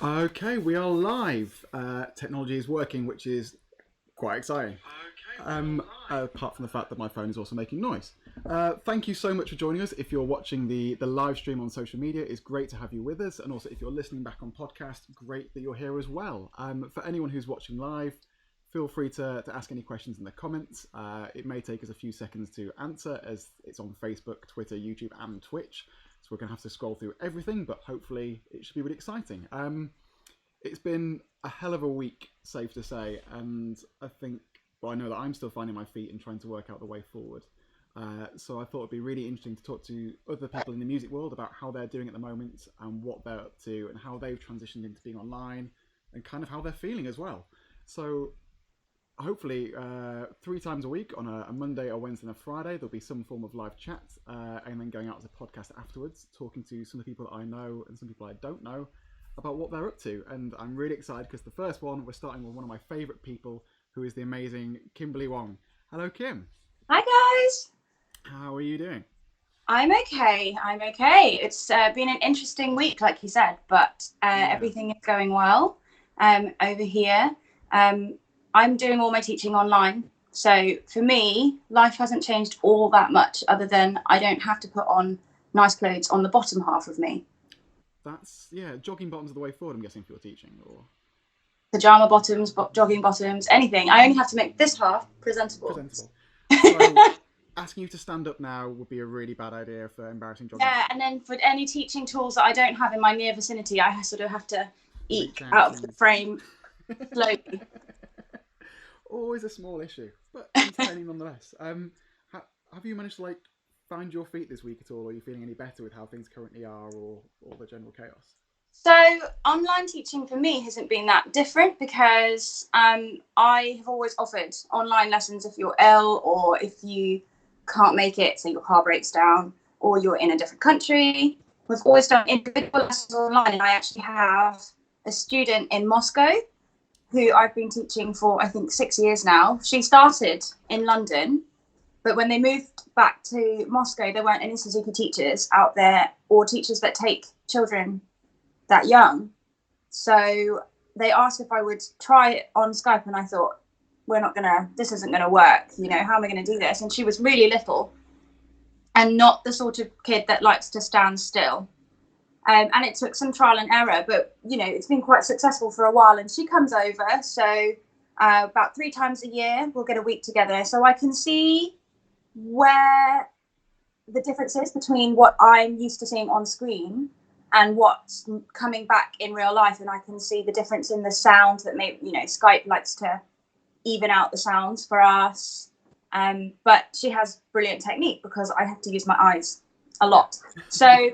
Okay, we are live. Technology is working, which is quite exciting. Apart from the fact that my phone is also making noise. Thank you so much for joining us. If you're watching the live stream on social media, it's great to have you with us. And also, if you're listening back on podcast, great that you're here as well. For anyone who's watching live, feel free to ask any questions in the comments. It may take us a few seconds to answer as it's on Facebook, Twitter, YouTube, and Twitch. So we're going to have to scroll through everything, but hopefully it should be really exciting. It's been a hell of a week, safe to say, and I know that I'm still finding my feet and trying to work out the way forward. So I thought it'd be really interesting to talk to other people in the music world about how they're doing at the moment and what they're up to and how they've transitioned into being online and kind of how they're feeling as well. So hopefully 3 times a week on a Monday, a Wednesday, and a Friday, there'll be some form of live chat, and then going out as a podcast afterwards, talking to some of the people that I know and some people I don't know about what they're up to. And I'm really excited because the first one, we're starting with one of my favourite people, who is the amazing Kimberley Wong. Hello, Kim. Hi guys. How are you doing? I'm okay. I'm okay. It's been an interesting week, like you said, but Yeah. everything is going well over here. I'm doing all my teaching online. So for me, life hasn't changed all that much other than I don't have to put on nice clothes on the bottom half of me. Yeah, jogging bottoms are the way forward, I'm guessing, for your teaching, or Pajama bottoms, jogging bottoms, anything. I only have to make this half presentable. presentable. So asking you to stand up now would be a really bad idea for embarrassing jogging Yeah, bottoms. and then for any teaching tools that I don't have in my near vicinity, I sort of have to Reach eke out out of the and frame slowly. always a small issue, but entertaining nonetheless. Have you managed to find your feet this week at all? Or are you feeling any better with how things currently are, or the general chaos? So online teaching for me hasn't been that different because I have always offered online lessons if you're ill or if you can't make it, so your car breaks down or you're in a different country. We've always done individual lessons online, and I actually have a student in Moscow who I've been teaching for I think 6 years now. She started in London, but when they moved back to Moscow, there weren't any Suzuki teachers out there or teachers that take children that young. So they asked if I would try it on Skype, and I thought, this isn't gonna work. How am I gonna do this? And she was really little and not the sort of kid that likes to stand still. And it took some trial and error, but it's been quite successful for a while. And she comes over, so about 3 times a year we'll get a week together, so I can see where the difference is between what I'm used to seeing on screen and what's coming back in real life. And I can see the difference in the sound that Skype likes to even out the sounds for us. But she has brilliant technique because I have to use my eyes a Yeah. lot. So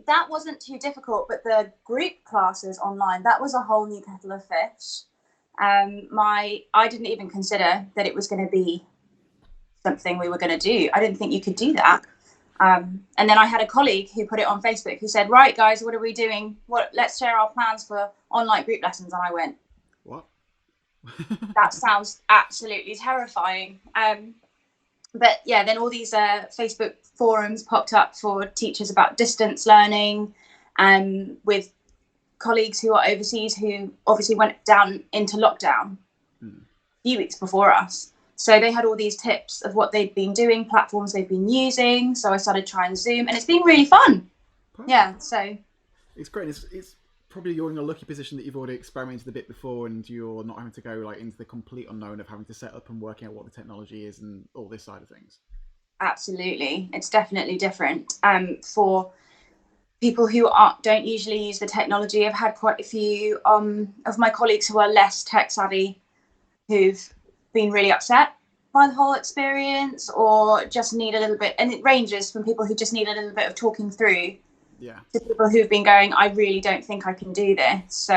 that wasn't too difficult, but the group classes online, that was a whole new kettle of fish. I didn't even consider that it was going to be something we were going to do. I didn't think you could do that. And then I had a colleague who put it on Facebook who said, right, guys, what are we doing? Let's share our plans for online group lessons. And I went, What? that sounds absolutely terrifying. But yeah, then all these Facebook forums popped up for teachers about distance learning, with colleagues who are overseas who obviously went down into lockdown a few weeks before us. So they had all these tips of what they'd been doing, platforms they've been using. So I started trying Zoom, and it's been really fun. Yeah, Perfect. so It's great. It's probably you're in a lucky position that you've already experimented a bit before, and you're not having to go into the complete unknown of having to set up and working out what the technology is and all this side of things. absolutely. It's definitely different. For people who don't usually use the technology, I've had quite a few of my colleagues who are less tech savvy who've been really upset by the whole experience or just need a little bit. And it ranges from people who just need a little bit of talking through Yeah. to people who've been going, I really don't think I can do this. So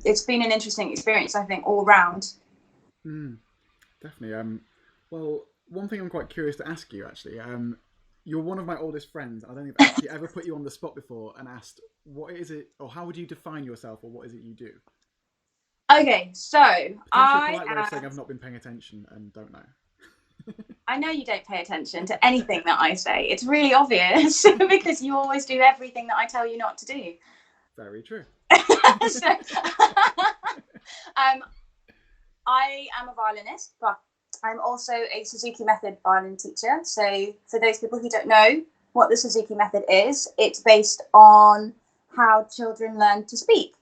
it's been an interesting experience, I think, all round. Definitely. Well, one thing I'm quite curious to ask you actually. You're one of my oldest friends. I don't think I've actually ever put you on the spot before and asked what is it, or how would you define yourself, or what is it you do? Okay, so Potentially a polite way of saying I've not been paying attention and don't know. I know you don't pay attention to anything that I say. It's really obvious because you always do everything that I tell you not to do. Very true. So, I am a violinist, but I'm also a Suzuki Method violin teacher. So for those people who don't know what the Suzuki Method is, it's based on how children learn to speak.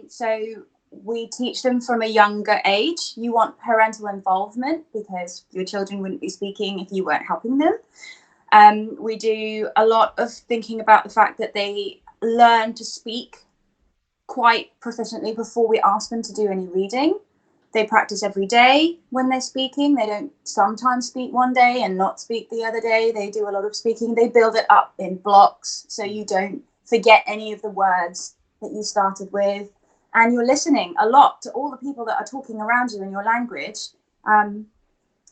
So we teach them from a younger age. You want parental involvement because your children wouldn't be speaking if you weren't helping them. We do a lot of thinking about the fact that they learn to speak quite proficiently before we ask them to do any reading. They practice every day when they're speaking. They don't sometimes speak one day and not speak the other day. They do a lot of speaking. They build it up in blocks so you don't forget any of the words that you started with. And you're listening a lot to all the people that are talking around you in your language.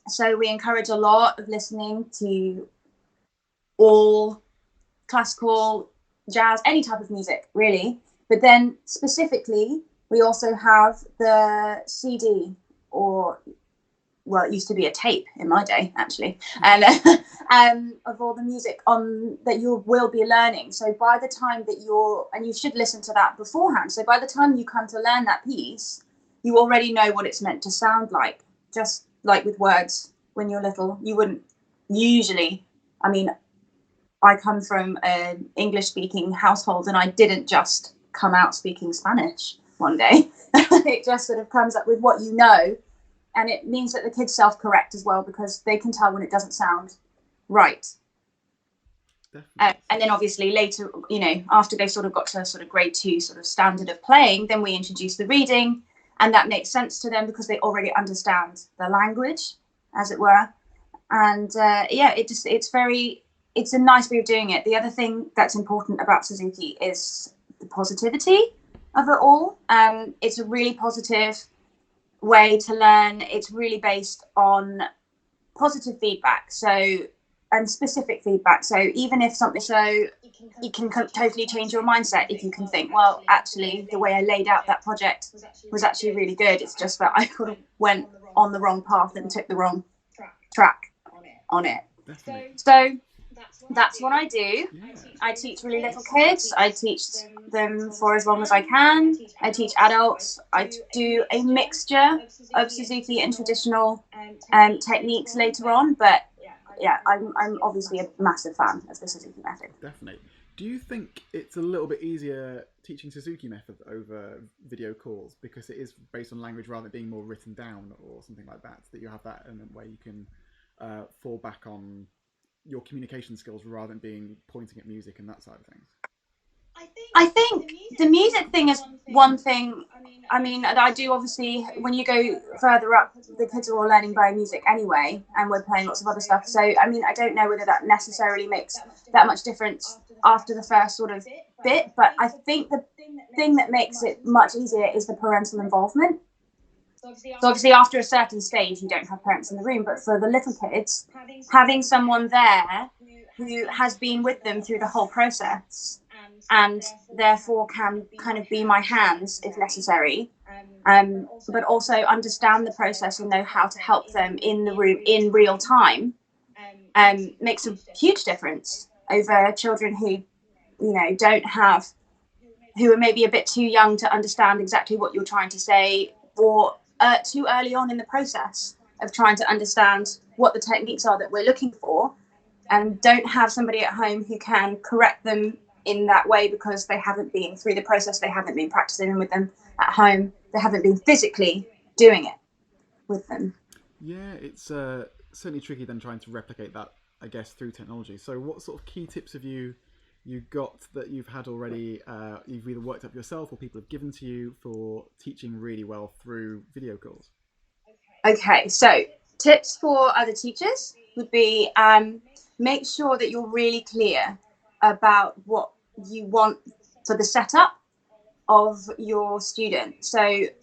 So we encourage a lot of listening to all classical, jazz, any type of music, really. But then specifically, we also have the CD, or, well, it used to be a tape in my day, actually, and of all the music on that you will be learning. So by the time that and you should listen to that beforehand. So by the time you come to learn that piece, you already know what it's meant to sound like. Just like with words, when you're little, you wouldn't usually, I mean, I come from an English-speaking household, and I didn't just come out speaking Spanish one day. It just sort of comes up with what you know, and it means that the kids self-correct as well, because they can tell when it doesn't sound right. And then obviously later, after they sort of got to sort of grade 2 sort of standard of playing, then we introduce the reading, and that makes sense to them because they already understand the language, as it were. And it's a nice way of doing it. The other thing that's important about Suzuki is the positivity of it all. It's a really positive way to learn. It's really based on positive feedback, and specific feedback. So even if something, you can totally change your mindset if you can think, well, actually, the way I laid out that project was actually really good. It's just that I could have went on the wrong path and took the wrong track on it. So that's what I do. I teach really little kids. I teach them for as long as I can. I teach adults. I do a mixture of Suzuki and traditional techniques later on. But yeah, I'm obviously a massive fan of the Suzuki Method. Definitely. Do you think it's a little bit easier teaching Suzuki Method over video calls because it is based on language rather than being more written down or something like that? That you have that element where you can fall back on your communication skills rather than being pointing at music and that side of things? I think the music thing is one thing. I mean, I do obviously, when you go further up, the kids are all learning by music anyway, and we're playing lots of other stuff. So, I mean, I don't know whether that necessarily makes that much difference after the first sort of bit, but I think the thing that makes it much easier is the parental involvement. So obviously after a certain stage, you don't have parents in the room, but for the little kids, having someone there who has been with them through the whole process and therefore can kind of be my hands if necessary, but also understand the process and know how to help them in the room in real time, makes a huge difference over children who, who are maybe a bit too young to understand exactly what you're trying to say, or too early on in the process of trying to understand what the techniques are that we're looking for, and don't have somebody at home who can correct them in that way because they haven't been through the process, they haven't been practicing with them at home, they haven't been physically doing it with them. Yeah, it's certainly tricky then trying to replicate that, I guess, through technology. So what sort of key tips have you got that you've had already, you've either worked up yourself or people have given to you for teaching really well through video calls? Okay, so tips for other teachers would be make sure that you're really clear about what you want for the setup of your student. So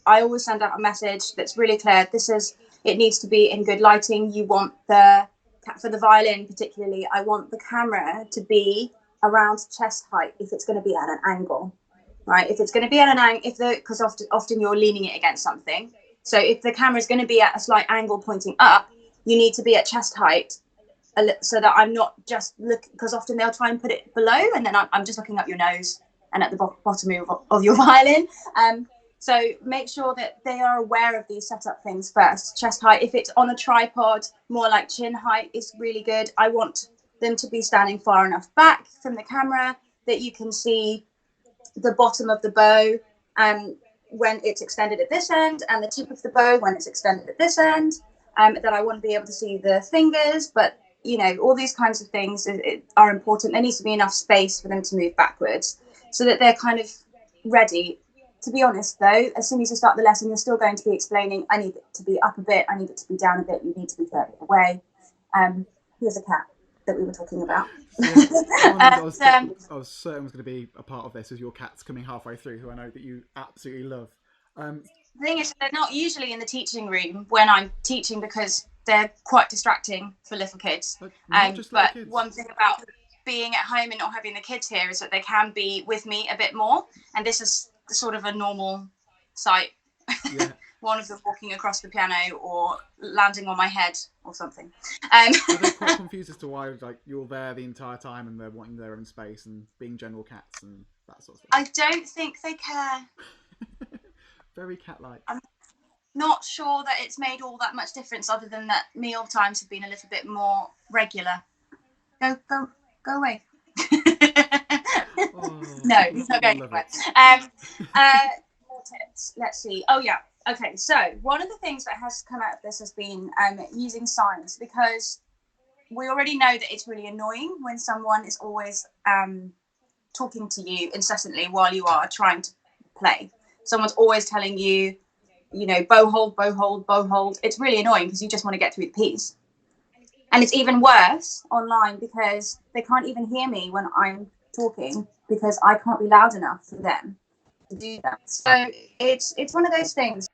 I always send out a message that's really clear. It needs to be in good lighting. You want for the violin particularly, I want the camera to be around chest height if it's going to be at an angle, right? If it's going to be at an angle, because often you're leaning it against something. So if the camera is going to be at a slight angle pointing up, you need to be at chest height, so that I'm not just because often they'll try and put it below, and then I'm just looking up your nose, and at the bottom of your violin. So make sure that they are aware of these setup things first. Chest height, if it's on a tripod, more like chin height is really good. I want them to be standing far enough back from the camera that you can see the bottom of the bow when it's extended at this end, and the tip of the bow when it's extended at this end. That I want to be able to see the fingers, but all these kinds of things are important. There needs to be enough space for them to move backwards so that they're kind of ready. To be honest, though, as soon as you start the lesson, you're still going to be explaining, I need it to be up a bit, I need it to be down a bit, you need to be further away. Here's a cat that we were talking about. I was certain was going to be a part of this, is your cats coming halfway through, who I know that you absolutely love. The thing is, they're not usually in the teaching room when I'm teaching because they're quite distracting for little kids. But kids. One thing about being at home and not having the kids here is that they can be with me a bit more, and this is sort of a normal sight. Yeah. One of them walking across the piano or landing on my head or something. Are they quite confused as to why you're there the entire time and they're wanting their own space and being general cats and that sort of stuff? I don't think they care. Very cat-like. I'm not sure that it's made all that much difference, other than that meal times have been a little bit more regular. Go away. No, he's not going anywhere. More tips. Let's see. Oh yeah. Okay. So one of the things that has come out of this has been using signs, because we already know that it's really annoying when someone is always talking to you incessantly while you are trying to play. Someone's always telling you, bow hold, bow hold, bow hold. It's really annoying because you just want to get through the piece. And it's even worse online because they can't even hear me when I'm talking because I can't be loud enough for them to do that. So it's one of those things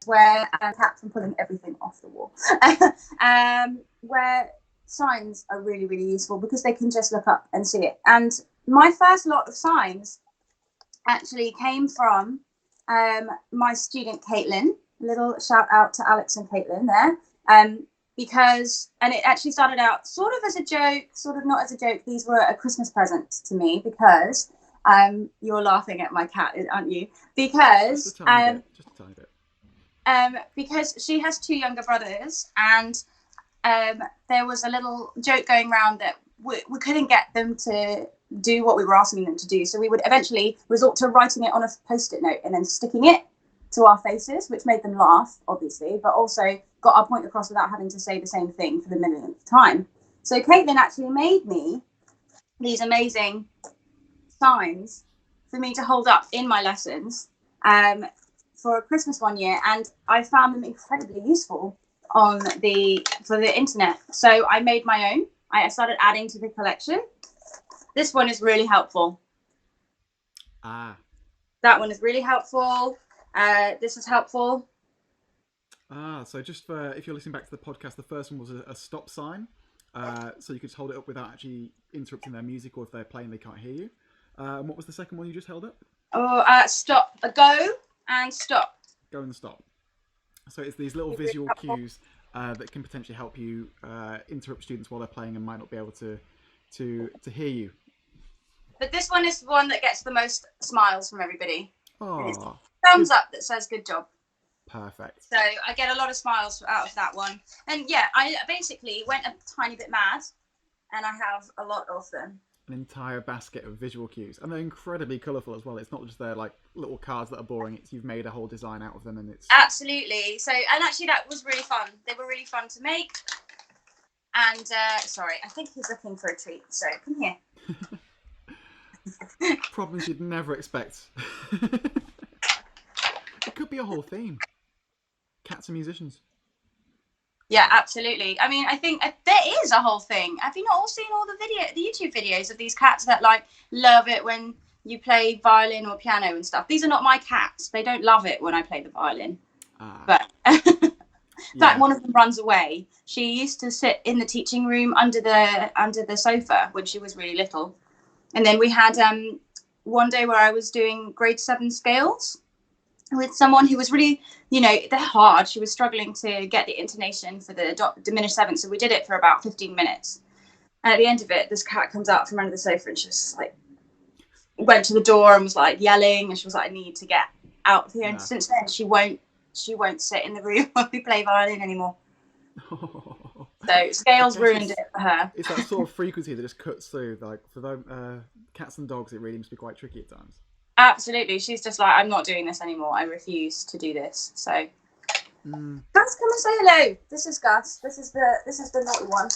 where cat from pulling everything off the wall, where signs are really, really useful because they can just look up and see it. And my first lot of signs actually came from my student Caitlin. A little shout out to Alex and Caitlin there. Because it actually started out sort of as a joke, sort of not as a joke. These were a Christmas present to me because you're laughing at my cat, aren't you? Because just a tiny bit. Because she has two younger brothers, and there was a little joke going around that we couldn't get them to do what we were asking them to do, so we would eventually resort to writing it on a post-it note and then sticking it to our faces, which made them laugh, obviously, but also got our point across without having to say the same thing for the millionth time. So Caitlin actually made me these amazing signs for me to hold up in my lessons for Christmas one year, and I found them incredibly useful for the internet. So I made my own. I started adding to the collection. This one is really helpful. That one is really helpful. This is helpful. So just for, if you're listening back to the podcast, the first one was a stop sign. So you could just hold it up without actually interrupting their music, or if they're playing, they can't hear you. And what was the second one you just held up? Stop. Go and stop. Go and stop. So it's these little visual cues that can potentially help you interrupt students while they're playing and might not be able to hear you. But this one is the one that gets the most smiles from everybody. Oh, thumbs up that says good job. Perfect. So I get a lot of smiles out of that one. And yeah, I basically went a tiny bit mad, and I have a lot of them. An entire basket of visual cues, and they're incredibly colourful as well. It's not just they're like little cards that are boring. It's you've made a whole design out of them, and it's absolutely. So, and actually that was really fun. They were really fun to make. And sorry, I think he's looking for a treat. So come here. Problems you'd never expect. It could be a whole theme. Cats and musicians. Yeah, absolutely. I mean, I think there is a whole thing. Have you not all seen all the YouTube videos of these cats that like love it when you play violin or piano and stuff? These are not my cats. They don't love it when I play the violin. But in fact, one of them runs away. She used to sit in the teaching room under the sofa when she was really little. And then we had one day where I was doing grade 7 scales with someone who was really, they're hard. She was struggling to get the intonation for the diminished seventh. So we did it for about 15 minutes. And at the end of it, this cat comes out from under the sofa and she's like, went to the door and was like yelling, and she was like, I need to get out of here. And Nah. since then she won't sit in the room when we play violin anymore. So scales ruined it for her. It's that sort of frequency that just cuts through. Like for the cats and dogs, it really must be quite tricky at times. Absolutely. She's just like, I'm not doing this anymore. I refuse to do this. So Gus, come and say hello. This is Gus. This is the naughty one.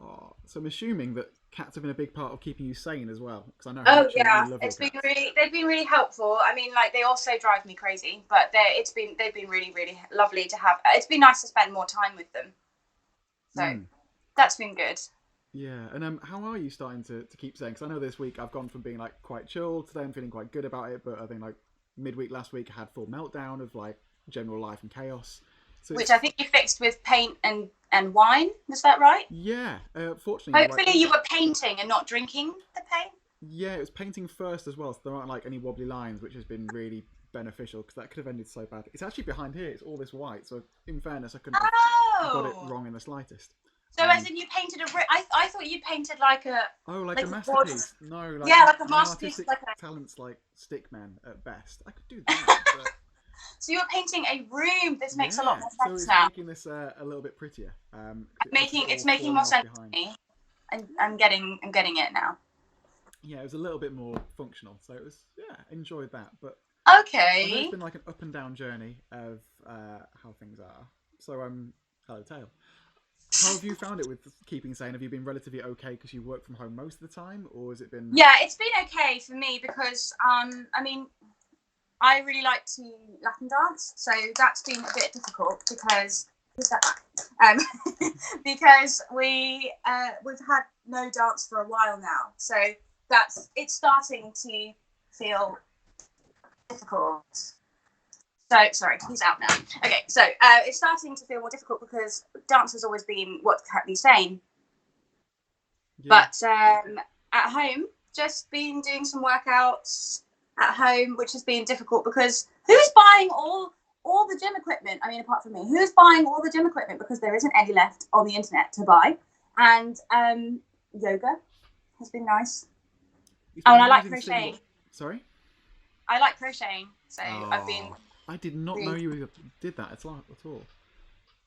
Oh, so I'm assuming that cats have been a big part of keeping you sane as well, because I know Oh much yeah, you love they've your cats. been really helpful. I mean, like, they also drive me crazy, but they've been really, really lovely to have. It's been nice to spend more time with them. So that's been good. Yeah, and how are you starting to keep saying? Because I know this week I've gone from being like quite chilled, today I'm feeling quite good about it, but I think like midweek last week I had full meltdown of like general life and chaos. So Which I think you fixed with paint and wine. Was that right? yeah, fortunately, Hopefully you were painting and not drinking the paint. yeah, it was painting first as well, so there aren't like any wobbly lines, which has been really beneficial because that could have ended so bad. It's actually behind here; it's all this white. So in fairness, I couldn't have got it wrong in the slightest. So as in you painted I thought you painted like a like a a masterpiece. No, like yeah, like a my masterpiece, artistic like talents like stickmen at best. I could do that. But so you were painting a room. This makes a lot more so sense it's now. making this a little bit prettier. It's making more sense to me. I'm getting it now. Yeah, it was a little bit more functional, so it was enjoyed that. But Okay. I know it's been like an up and down journey of how things are. So hello, Tail. How have you found it with keeping sane? Have you been relatively okay because you work from home most of the time, or has it been? Yeah, it's been okay for me because I mean, I really like to Latin dance, so that's been a bit difficult because because we've had no dance for a while now, so it's starting to feel difficult. So sorry, he's out now. Okay, so it's starting to feel more difficult because dance has always been what kept me sane. Yeah. But at home, just been doing some workouts at home, which has been difficult because who's buying all the gym equipment? I mean, apart from me, who's buying all the gym equipment because there isn't any left on the internet to buy? And yoga has been nice. Oh, and I like crocheting. Sorry? I like crocheting, so I've been. I did not know you did that at all. Is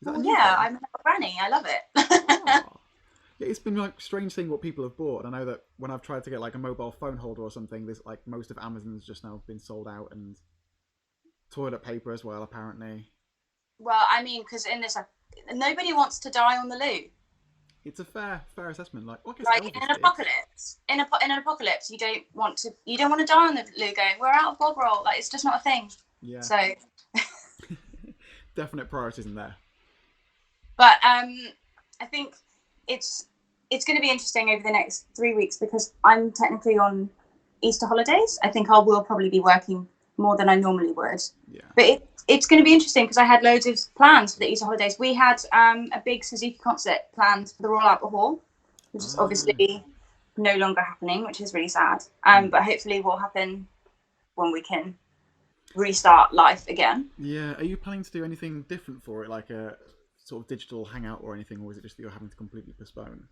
that yeah, I'm a little granny. I love it. Yeah, it's been like strange thing what people have bought. And I know that when I've tried to get like a mobile phone holder or something, there's like most of Amazon's just now been sold out, and toilet paper as well, apparently. Well, I mean, because in this, nobody wants to die on the loo. It's a fair assessment. Like in an apocalypse, in an apocalypse, you don't want to die on the loo going, we're out of bog roll. Like, it's just not a thing. Yeah. So definite priorities in there. But I think it's going to be interesting over the next 3 weeks because I'm technically on Easter holidays. I think I will probably be working more than I normally would. Yeah. But it's going to be interesting because I had loads of plans for the Easter holidays. We had a big Suzuki concert planned for the Royal Albert Hall, which is obviously no longer happening, which is really sad. But hopefully will happen when we can restart life again. Yeah. Are you planning to do anything different for it, like a sort of digital hangout or anything, or is it just that you're having to completely postpone?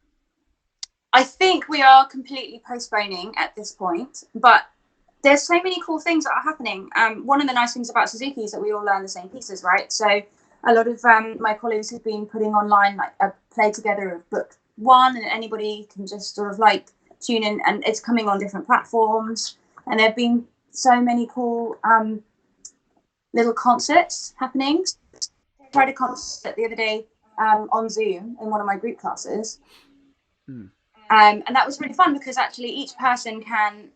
I think we are completely postponing at this point, but there's so many cool things that are happening. One of the nice things about Suzuki is that we all learn the same pieces, right? So a lot of my colleagues have been putting online like a play together of book one, and anybody can just sort of like tune in, and it's coming on different platforms. And there have been so many cool little concerts happening. I tried a concert the other day on Zoom in one of my group classes. And that was really fun because actually each person can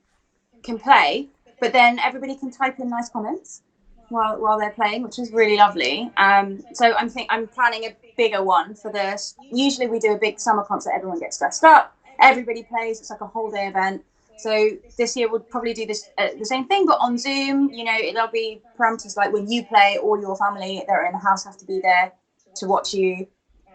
play, but then everybody can type in nice comments while they're playing, which is really lovely. So I'm planning a bigger one for this. Usually we do a big summer concert, everyone gets dressed up, everybody plays, it's like a whole day event. So this year we'll probably do this the same thing, but on Zoom. You know, there'll be parameters like when you play, all your family that are in the house have to be there to watch you.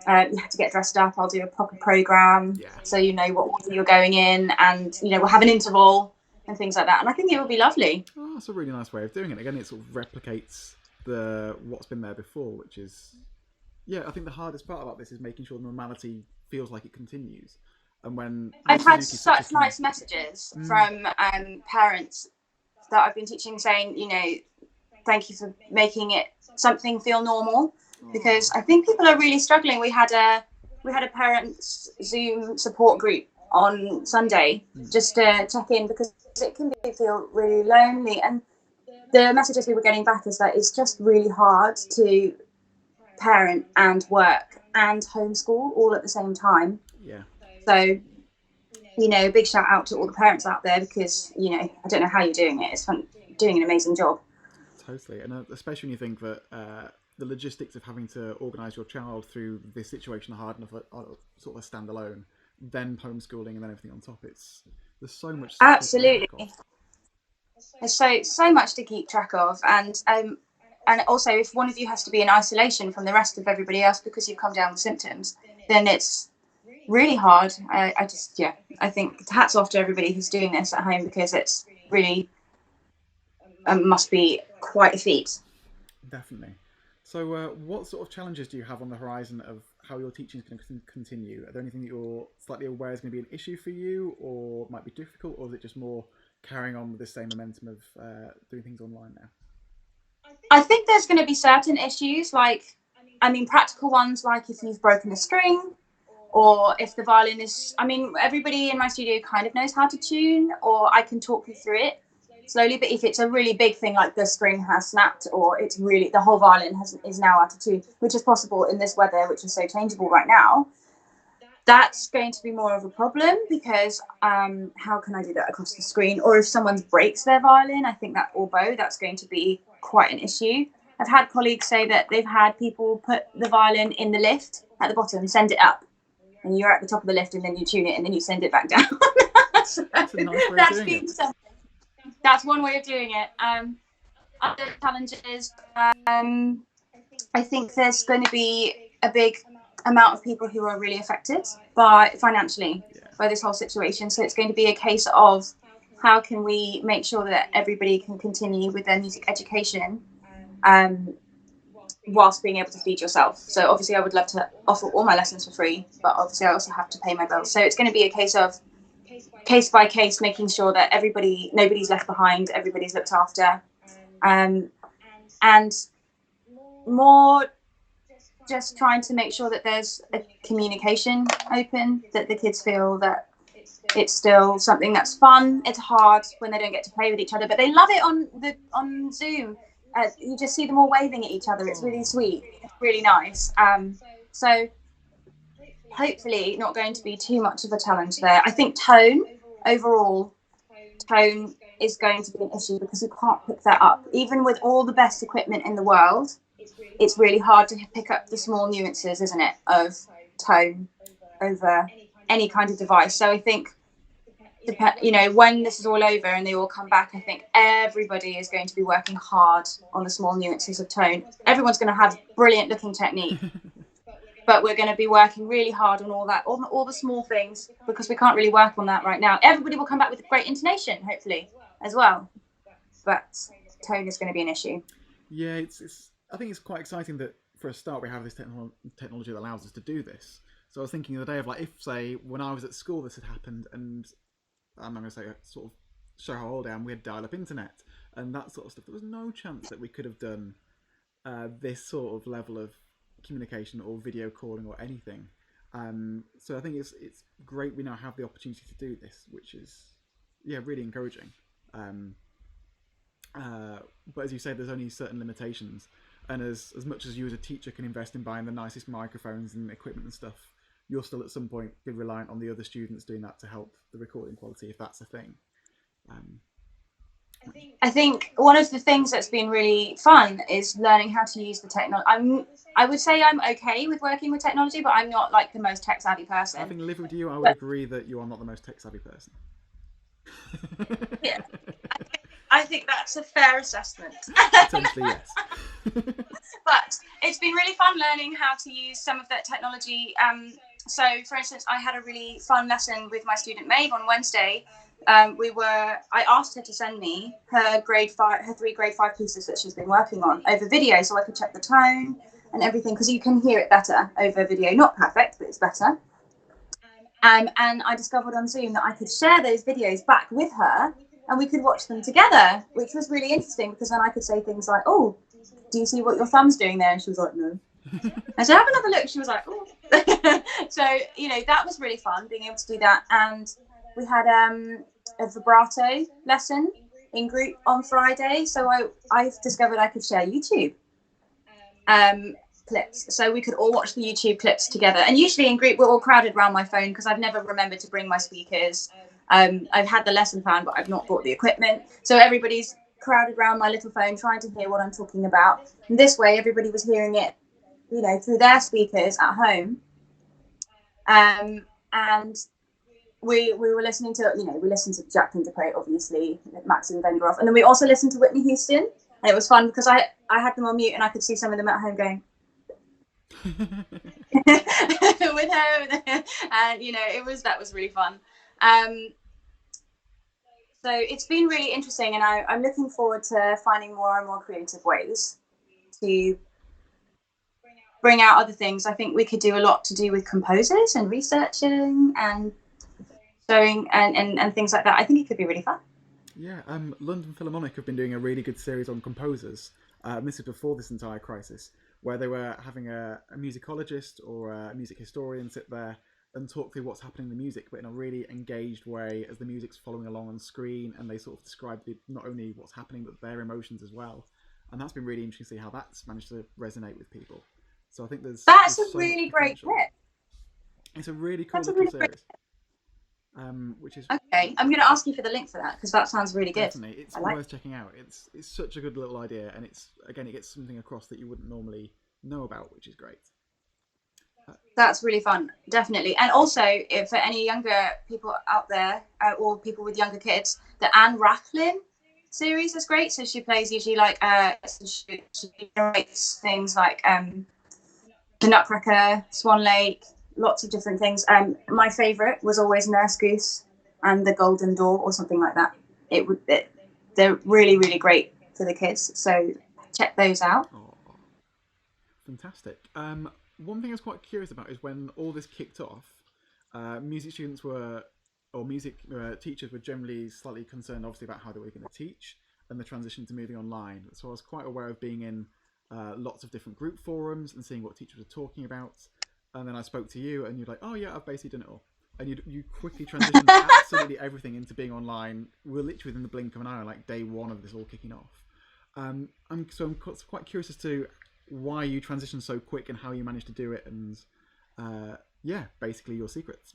You have to get dressed up. I'll do a proper program, so you know what order you're going in, and you know we'll have an interval and things like that. And I think it will be lovely. Oh, that's a really nice way of doing it. Again, it sort of replicates what's been there before, which is, I think the hardest part about this is making sure normality feels like it continues. And when I've had Suzuki's such a such nice messages from parents that I've been teaching saying, you know, thank you for making it something feel normal, because I think people are really struggling. We had a parents Zoom support group on Sunday just to check in, because it can feel really lonely, and the messages we were getting back is that it's just really hard to parent and work and homeschool all at the same time. Yeah. So, you know, big shout out to all the parents out there, because, you know, I don't know how you're doing it. It's fun, doing an amazing job. Totally. And especially when you think that the logistics of having to organise your child through this situation are hard enough, sort of a standalone, then homeschooling and then everything on top. There's so much. Absolutely. There's so much to keep track of, and also if one of you has to be in isolation from the rest of everybody else because you've come down with symptoms, then it's really hard. I think hats off to everybody who's doing this at home, because it's really must be quite a feat. Definitely. So what sort of challenges do you have on the horizon of how your teaching is going to continue? Are there anything that you're slightly aware is going to be an issue for you, or might be difficult, or is it just more carrying on with the same momentum of doing things online now? I think there's going to be certain issues, like, I mean, practical ones, like if you've broken a string, or if the violin is, I mean, everybody in my studio kind of knows how to tune, or I can talk you through it slowly. But if it's a really big thing, like the string has snapped, or it's really, the whole violin is now out of tune, which is possible in this weather, which is so changeable right now, that's going to be more of a problem, because how can I do that across the screen? Or if someone breaks their violin, I think that, or bow, that's going to be quite an issue. I've had colleagues say that they've had people put the violin in the lift at the bottom, send it up, and you're at the top of the lift, and then you tune it, and then you send it back down. So that's a nice way of doing it. That's one way of doing it. Other challenges, I think there's going to be a big amount of people who are really affected financially by this whole situation. So it's going to be a case of how can we make sure that everybody can continue with their music education whilst being able to feed yourself. So obviously I would love to offer all my lessons for free, but obviously I also have to pay my bills. So it's going to be a case of case by case, making sure that nobody's left behind, everybody's looked after, and more just trying to make sure that there's a communication open, that the kids feel that it's still something that's fun. It's hard when they don't get to play with each other, but they love it on Zoom. You just see them all waving at each other. It's really sweet. It's really nice. So hopefully not going to be too much of a challenge there. I think overall tone is going to be an issue, because we can't pick that up. Even with all the best equipment in the world, it's really hard to pick up the small nuances, isn't it, of tone over any kind of device. So I think, when this is all over and they all come back, I think everybody is going to be working hard on the small nuances of tone. Everyone's going to have brilliant looking technique, but we're going to be working really hard on all the small things, because we can't really work on that right now. Everybody will come back with great intonation, hopefully, as well. But tone is going to be an issue. Yeah, I think it's quite exciting that for a start we have this technology that allows us to do this. So I was thinking the other day of, like, if, say, when I was at school this had happened, and I'm not going to say sort of show how old I am, we had dial-up internet and that sort of stuff. There was no chance that we could have done this sort of level of communication or video calling or anything. So I think it's great we now have the opportunity to do this, which is really encouraging. But as you say, there's only certain limitations, and as much as you as a teacher can invest in buying the nicest microphones and equipment and stuff, you'll still at some point be reliant on the other students doing that to help the recording quality, if that's a thing. I think one of the things that's been really fun is learning how to use the technology. I would say I'm okay with working with technology, but I'm not like the most tech savvy person. Having lived with you, I would agree that you are not the most tech savvy person. Yeah, I think that's a fair assessment. Potentially, yes. But it's been really fun learning how to use some of that technology. So, for instance, I had a really fun lesson with my student Maeve on Wednesday. I asked her to send me her three grade 5 pieces that she's been working on over video, so I could check the tone and everything, because you can hear it better over video. Not perfect, but it's better. And I discovered on Zoom that I could share those videos back with her and we could watch them together, which was really interesting because then I could say things like, oh, do you see what your thumb's doing there? And she was like, no. I said, have another look. She was like, oh. So, you know, that was really fun being able to do that. And we had a vibrato lesson in group on Friday. So I discovered I could share YouTube clips, so we could all watch the YouTube clips together. And usually in group we're all crowded around my phone because I've never remembered to bring my speakers. I've had the lesson plan but I've not brought the equipment, so everybody's crowded around my little phone trying to hear what I'm talking about. And this way everybody was hearing it, you know, through their speakers at home. And we were listening to, you know, we listened to Jacqueline DePrey, obviously, Maxine Venderoff, and then we also listened to Whitney Houston. And it was fun because I had them on mute and I could see some of them at home going with her, and you know, that was really fun. So it's been really interesting, and I'm looking forward to finding more and more creative ways to bring out other things. I think we could do a lot to do with composers and researching and showing and things like that. I think it could be really fun. Yeah, London Philharmonic have been doing a really good series on composers. This is before this entire crisis, where they were having a musicologist or a music historian sit there and talk through what's happening in the music, but in a really engaged way as the music's following along on screen, and they sort of describe not only what's happening, but their emotions as well. And that's been really interesting to see how that's managed to resonate with people. So I think there's a so really great clip. It's a really cool little series. Which is okay. I'm going to ask you for the link for that because that sounds really good. Definitely, it's worth checking out. It's such a good little idea, and it gets something across that you wouldn't normally know about, which is great. That's really fun, definitely. And also, if for any younger people out there or people with younger kids, the Anne Rachlin series is great. So she plays usually like she generates things like the Nutcracker, Swan Lake, lots of different things. My favourite was always Nurse Goose and the Golden Door or something like that. They're really, really great for the kids. So check those out. Oh, fantastic. One thing I was quite curious about is when all this kicked off, music students music teachers were generally slightly concerned, obviously, about how they were going to teach and the transition to moving online. So I was quite aware of being in lots of different group forums and seeing what teachers were talking about. And then I spoke to you, and you're like, "Oh yeah, I've basically done it all." And you quickly transitioned absolutely everything into being online. We're literally within the blink of an eye, like day one of this all kicking off. I'm quite curious as to why you transitioned so quick and how you managed to do it, and basically your secrets.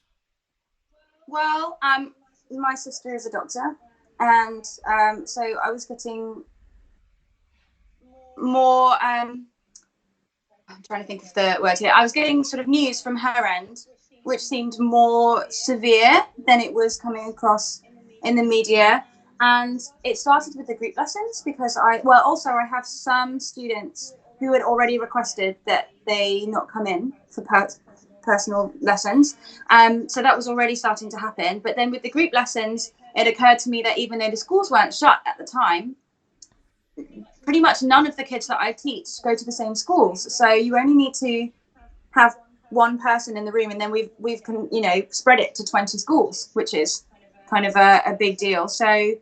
Well, my sister is a doctor, and so I was getting more. I'm trying to think of the word here. I was getting sort of news from her end, which seemed more severe than it was coming across in the media. And it started with the group lessons because I have some students who had already requested that they not come in for personal lessons. So that was already starting to happen. But then with the group lessons, it occurred to me that even though the schools weren't shut at the time, pretty much none of the kids that I teach go to the same schools. So you only need to have one person in the room, and then we've spread it to 20 schools, which is kind of a big deal. So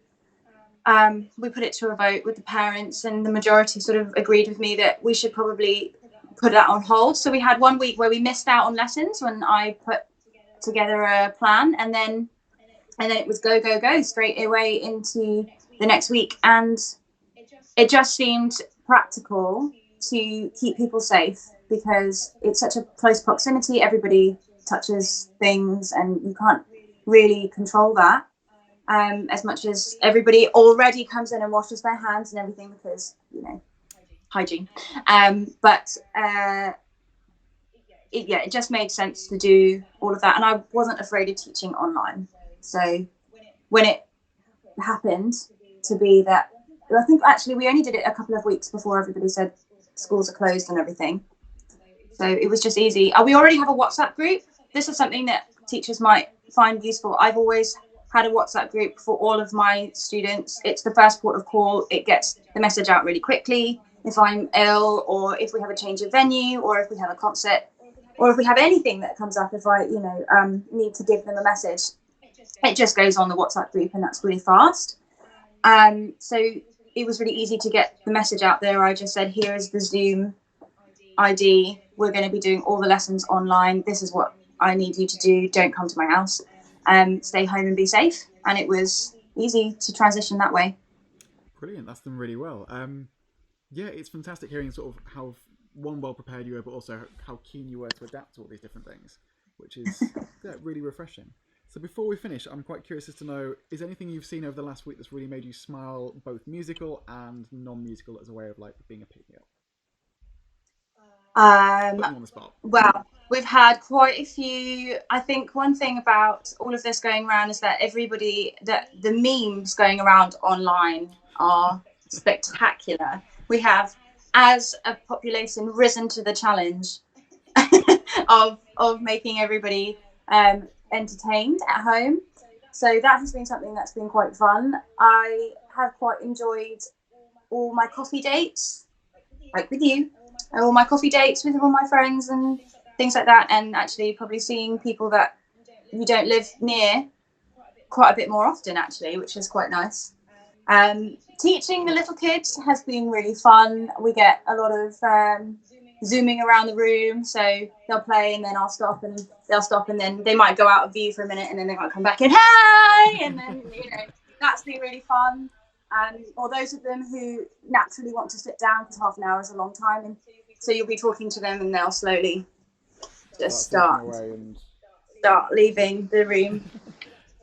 we put it to a vote with the parents, and the majority sort of agreed with me that we should probably put that on hold. So we had 1 week where we missed out on lessons when I put together a plan, and then it was go straight away into the next week. And it just seemed practical to keep people safe because it's such a close proximity. Everybody touches things and you can't really control that as much as everybody already comes in and washes their hands and everything because, hygiene. It just made sense to do all of that. And I wasn't afraid of teaching online. So when it happened to be that, I think actually we only did it a couple of weeks before everybody said schools are closed and everything. So it was just easy. We already have a WhatsApp group. This is something that teachers might find useful. I've always had a WhatsApp group for all of my students. It's the first port of call. It gets the message out really quickly. If I'm ill or if we have a change of venue or if we have a concert, or if we have anything that comes up, if I need to give them a message, it just goes on the WhatsApp group, and that's really fast. So it was really easy to get the message out there. I just said, here is the Zoom ID. We're going to be doing all the lessons online. This is what I need you to do. Don't come to my house. Stay home and be safe. And it was easy to transition that way. Brilliant. That's done really well. Yeah, it's fantastic hearing sort of how well prepared you were, but also how keen you were to adapt to all these different things, which is really refreshing. So before we finish, I'm quite curious as to know, is anything you've seen over the last week that's really made you smile, both musical and non-musical, as a way of like being a pick-me-up? Put you on the spot. Well, we've had quite a few. I think one thing about all of this going around is that the memes going around online are spectacular. We have, as a population, risen to the challenge of making everybody entertained at home. So that has been something that's been quite fun. I have quite enjoyed all my coffee dates, like with you, all my coffee dates with all my friends and things like that, and actually probably seeing people that you don't live near quite a bit more often, actually, which is quite nice. Teaching the little kids has been really fun. We get a lot of zooming around the room, so they'll play and then I'll stop and they'll stop, and then they might go out of view for a minute and then they might come back and hi, and then that's been really fun. Or those of them who naturally want to sit down, because half an hour is a long time, and so you'll be talking to them and they'll slowly just start leaving the room.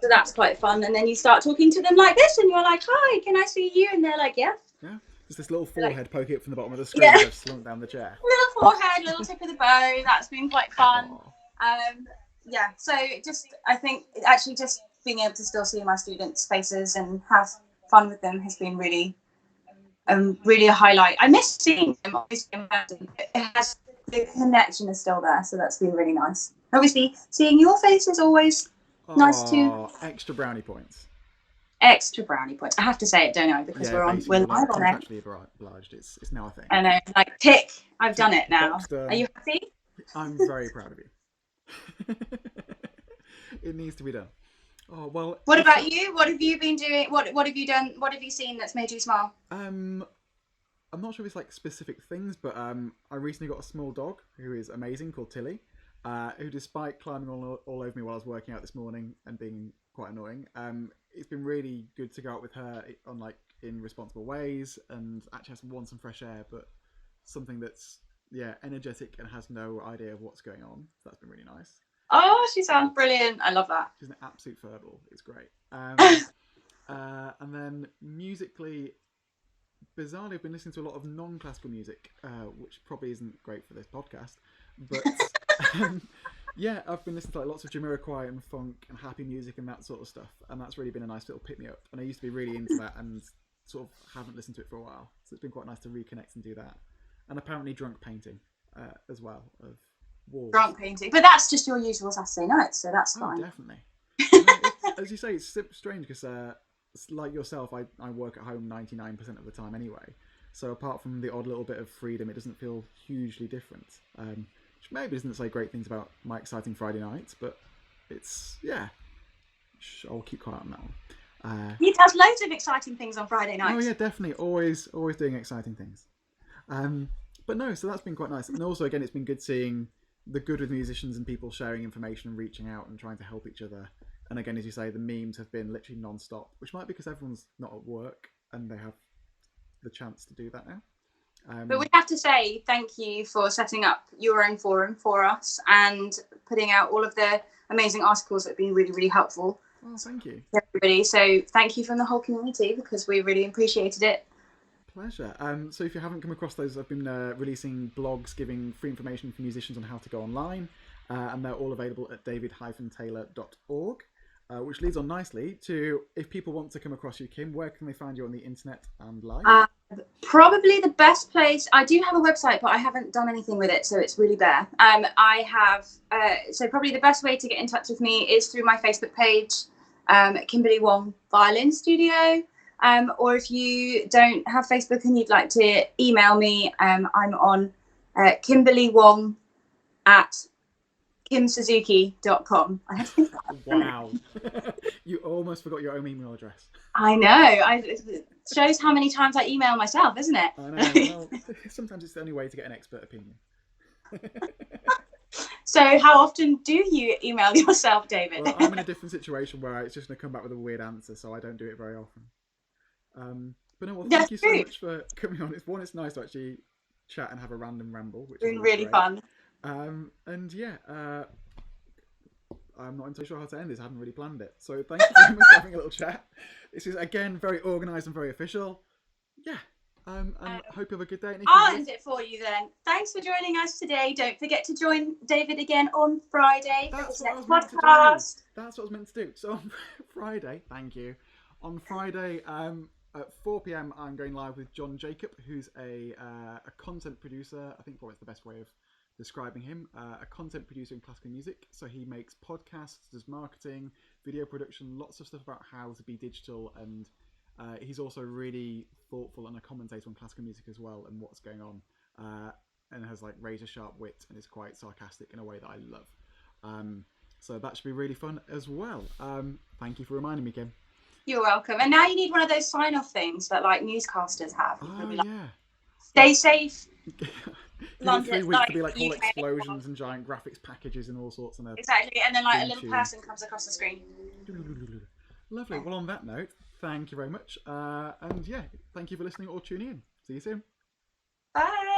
So that's quite fun. And then you start talking to them like this, and you're like, hi, can I see you? And they're like, yeah. Yeah, just this little forehead poking up from the bottom of the screen as I've slumped down the chair. Little forehead, little tip of the bow. That's been quite fun. Yeah, so I think actually just being able to still see my students' faces and have fun with them has been really a highlight. I miss seeing them, obviously, in person. The connection is still there, so that's been really nice. Obviously, seeing your face is always nice too. Extra brownie points. Extra brownie points. I have to say it, don't I? Because we're live on it. Actually obliged. It's now a thing. I know, like tick. I've done it now. Are you happy? I'm very proud of you. It needs to be done. Oh well. What about you? What have you been doing? What have you done? What have you seen that's made you smile? I'm not sure if it's like specific things, but I recently got a small dog who is amazing called Tilly, who, despite climbing all over me while I was working out this morning and being quite annoying, it's been really good to go out with her in responsible ways and actually want some fresh air, but something that's energetic and has no idea of what's going on. So that's been really nice. Oh, she sounds brilliant. I love that. She's an absolute furball. It's great. And then musically, bizarrely, I've been listening to a lot of non-classical music, which probably isn't great for this podcast. But I've been listening to lots of Jamiroquai and funk and happy music and that sort of stuff. And that's really been a nice little pick-me-up. And I used to be really into that and sort of haven't listened to it for a while. So it's been quite nice to reconnect and do that. And apparently drunk painting as well of walls. Drunk painting. But that's just your usual Saturday night, so that's fine. Definitely. As you say, it's strange because like yourself, I work at home 99% of the time anyway. So apart from the odd little bit of freedom, it doesn't feel hugely different. Which maybe doesn't say great things about my exciting Friday nights, but it's, I'll keep quiet on that one. He does loads of exciting things on Friday nights. Oh yeah, definitely. Always doing exciting things. But no, so that's been quite nice. And also, again, it's been good seeing the good with musicians and people sharing information and reaching out and trying to help each other. And again, as you say, the memes have been literally non-stop, which might be because everyone's not at work and they have the chance to do that now. But we have to say thank you for setting up your own forum for us and putting out all of the amazing articles that have been really, really helpful. Oh, thank you. Everybody. So thank you from the whole community because we really appreciated it. Pleasure. So if you haven't come across those, I've been releasing blogs giving free information for musicians on how to go online, and they're all available at david-taylor.org, which leads on nicely to, if people want to come across you, Kim, where can they find you on the internet and live? Probably the best place. I do have a website, but I haven't done anything with it, so it's really bare. I have, so probably the best way to get in touch with me is through my Facebook page, Kimberley Wong Violin Studio. Or if you don't have Facebook and you'd like to email me, I'm on Kimberley Wong at kimsuzuki.com. I had to think about that. Wow. You almost forgot your own email address. I know. It shows how many times I email myself, isn't it? I know. Well, sometimes it's the only way to get an expert opinion. So how often do you email yourself, David? Well, I'm in a different situation where it's just going to come back with a weird answer, so I don't do it very often. But no, well, thank you so much for coming on. It's nice to actually chat and have a random ramble, which is really great. fun. And yeah, I'm not entirely sure how to end this. I haven't really planned it. So thank you very much for having a little chat. This is, again, very organised and very official. Yeah. And hope you have a good day. I'll end it for you then. Thanks for joining us today. Don't forget to join David again on Friday for his next podcast. That's what I was meant to do. So on Friday, thank you. On Friday, at 4 p.m, I'm going live with John Jacob, who's a content producer. I think probably it's the best way of describing him. A content producer in classical music. So he makes podcasts, does marketing, video production, lots of stuff about how to be digital, and he's also really thoughtful and a commentator on classical music as well and what's going on, and has like razor sharp wit and is quite sarcastic in a way that I love. So that should be really fun as well. Thank you for reminding me, Kim. You're welcome. And now you need one of those sign-off things that like newscasters have. Yeah. Stay safe. London, 3 weeks to be like all explosions and giant graphics packages and all sorts of exactly, and then like a little person comes across the screen. Lovely. Well, on that note, thank you very much, and yeah, thank you for listening or tuning in. See you soon. Bye.